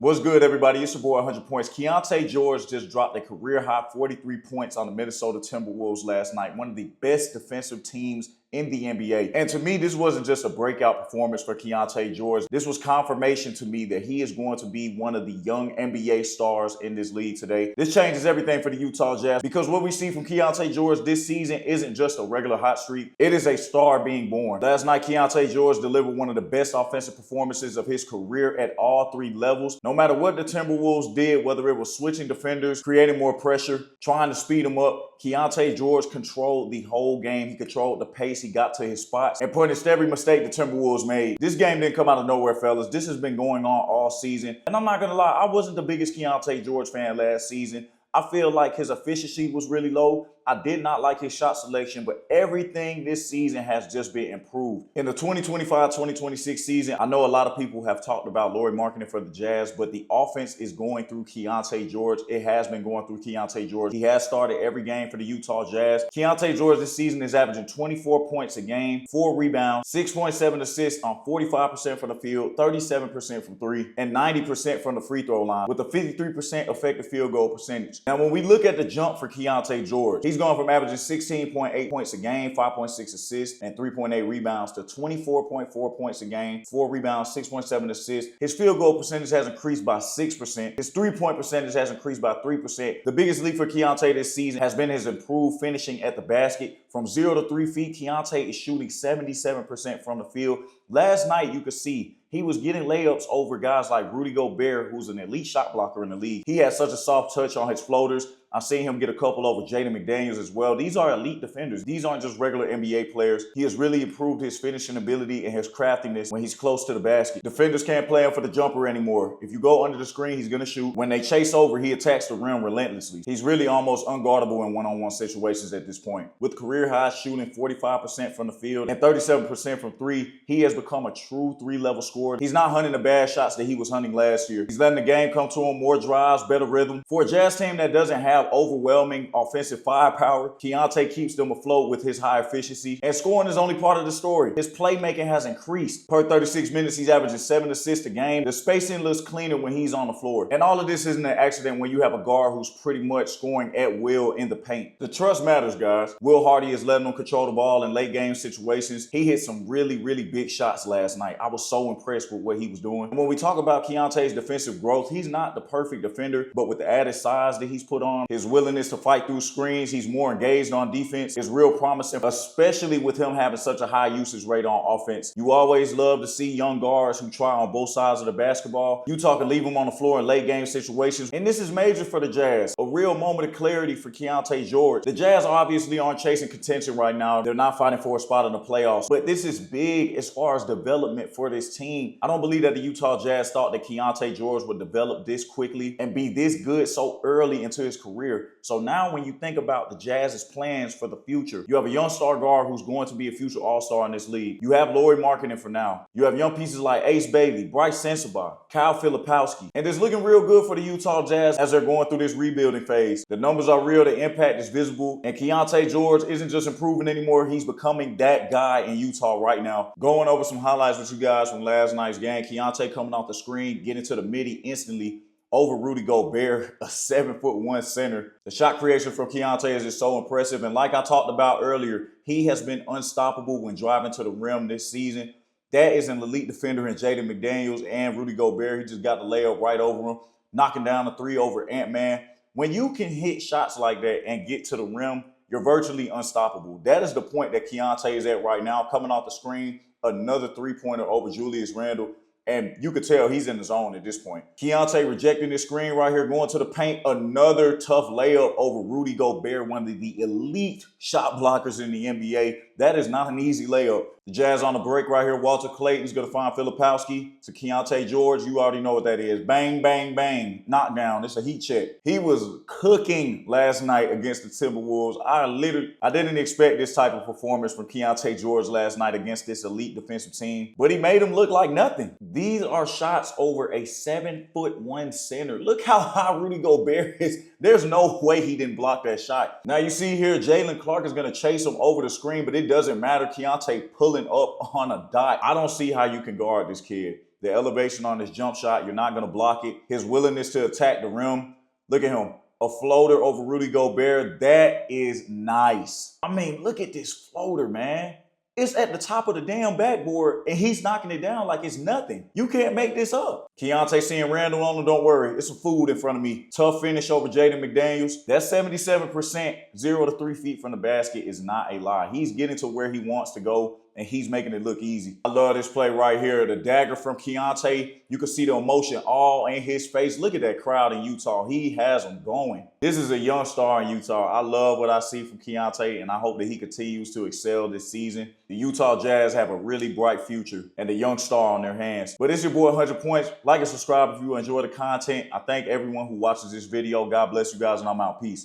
What's good, everybody? It's your boy, 100 Points. Keyonte George just dropped a career-high 43 points on the Minnesota Timberwolves last night, one of the best defensive teams in the NBA. And to me, this wasn't just a breakout performance for Keyonte George. This was confirmation to me that he is going to be one of the young NBA stars in this league today. This changes everything for the Utah Jazz because what we see from Keyonte George this season isn't just a regular hot streak. It is a star being born. Last night, Keyonte George delivered one of the best offensive performances of his career at all three levels. No matter what the Timberwolves did, whether it was switching defenders, creating more pressure, trying to speed them up, Keyonte George controlled the whole game. He controlled the pace. He got to his spots and punished every mistake the Timberwolves made. This game didn't come out of nowhere, fellas. This has been going on all season. And I'm not going to lie, I wasn't the biggest Keyonte George fan last season. I feel like his efficiency was really low. I did not like his shot selection, but everything this season has just been improved. In the 2025-2026 season, I know a lot of people have talked about Lauri Markkanen for the Jazz, but the offense is going through Keyonte George. It has been going through Keyonte George. He has started every game for the Utah Jazz. Keyonte George this season is averaging 24 points a game, 4 rebounds, 6.7 assists on 45% from the field, 37% from three, and 90% from the free throw line, with a 53% effective field goal percentage. Now, when we look at the jump for Keyonte George, he's going from averaging 16.8 points a game, 5.6 assists, and 3.8 rebounds to 24.4 points a game, 4 rebounds, 6.7 assists. His field goal percentage has increased by 6%. His three-point percentage has increased by 3%. The biggest leap for Keyonte this season has been his improved finishing at the basket. From 0 to 3 feet, Keyonte is shooting 77% from the field. Last night, you could see he was getting layups over guys like Rudy Gobert, who's an elite shot blocker in the league. He has such a soft touch on his floaters. I've seen him get a couple over Jaden McDaniels as well. These are elite defenders. These aren't just regular NBA players. He has really improved his finishing ability and his craftiness when he's close to the basket. Defenders can't play him for the jumper anymore. If you go under the screen, he's going to shoot. When they chase over, he attacks the rim relentlessly. He's really almost unguardable in one-on-one situations at this point. With career high shooting 45% from the field and 37% from three, he has become a true three-level scorer. He's not hunting the bad shots that he was hunting last year. He's letting the game come to him, more drives, better rhythm. For a Jazz team that doesn't have overwhelming offensive firepower, Keyonte keeps them afloat with his high efficiency. And scoring is only part of the story. His playmaking has increased. Per 36 minutes, he's averaging 7 assists a game. The spacing looks cleaner when he's on the floor. And all of this isn't an accident when you have a guard who's pretty much scoring at will in the paint. The trust matters, guys. Will Hardy is letting him control the ball in late game situations. He hit some really big shots last night. I was so impressed with what he was doing. And when we talk about Keyonte's defensive growth, he's not the perfect defender, but with the added size that he's put on, his willingness to fight through screens, he's more engaged on defense, is real promising, especially with him having such a high usage rate on offense. You always love to see young guards who try on both sides of the basketball. Utah can leave them on the floor in late game situations, and this is major for the Jazz. A real moment of clarity for Keyonte George. The Jazz obviously aren't chasing contention right now. They're not fighting for a spot in the playoffs, but this is big as far as development for this team. I don't believe that the Utah Jazz thought that Keyonte George would develop this quickly and be this good so early into his career. So now when you think about the Jazz's plans for the future, you have a young star guard who's going to be a future all-star in this league. You have Lauri Markkanen for now. You have young pieces like Ace Bailey, Bryce Sensabaugh, Kyle Filipowski. And it's looking real good for the Utah Jazz as they're going through this rebuilding phase. The numbers are real, the impact is visible, and Keyonte George isn't just improving anymore, he's becoming that guy in Utah right now. Going over some highlights with you guys from last night's game. Keyonte coming off the screen, getting to the midi instantly over Rudy Gobert, a 7'1" center. The shot creation from Keyonte is just so impressive. And like I talked about earlier, he has been unstoppable when driving to the rim this season. That is an elite defender in Jaden McDaniels and Rudy Gobert. He just got the layup right over him, knocking down the three over Ant-Man. When you can hit shots like that and get to the rim, you're virtually unstoppable. That is the point that Keyonte is at right now. Coming off the screen, another three-pointer over Julius Randle. And you could tell he's in the zone at this point. Keyonte rejecting this screen right here, going to the paint. Another tough layup over Rudy Gobert, one of the elite shot blockers in the NBA. That is not an easy layup. The Jazz on the break right here. Walter Clayton's going to find Filipowski to Keyonte George. You already know what that is. Bang, bang, bang. Knockdown. It's a heat check. He was cooking last night against the Timberwolves. I didn't expect this type of performance from Keyonte George last night against this elite defensive team, but he made him look like nothing. These are shots over a 7'1" center. Look how high Rudy Gobert is. There's no way he didn't block that shot. Now you see here, Jalen Clark is going to chase him over the screen, but it doesn't matter. Keyonte pulling up on a dot. I don't see how you can guard this kid. The elevation on his jump shot, you're not going to block it. His willingness to attack the rim. Look at him. A floater over Rudy Gobert. That is nice. I mean, look at this floater, man. It's at the top of the damn backboard, and he's knocking it down like it's nothing. You can't make this up. Keyonte seeing Randall on him, don't worry. It's some food in front of me. Tough finish over Jaden McDaniels. That 77%, 0 to 3 feet from the basket is not a lie. He's getting to where he wants to go, and he's making it look easy. I love this play right here. The dagger from Keyonte. You can see the emotion all in his face. Look at that crowd in Utah. He has them going. This is a young star in Utah. I love what I see from Keyonte, and I hope that he continues to excel this season. The Utah Jazz have a really bright future and a young star on their hands. But it's your boy 100 Points. Like and subscribe if you enjoy the content. I thank everyone who watches this video. God bless you guys, and I'm out. Peace.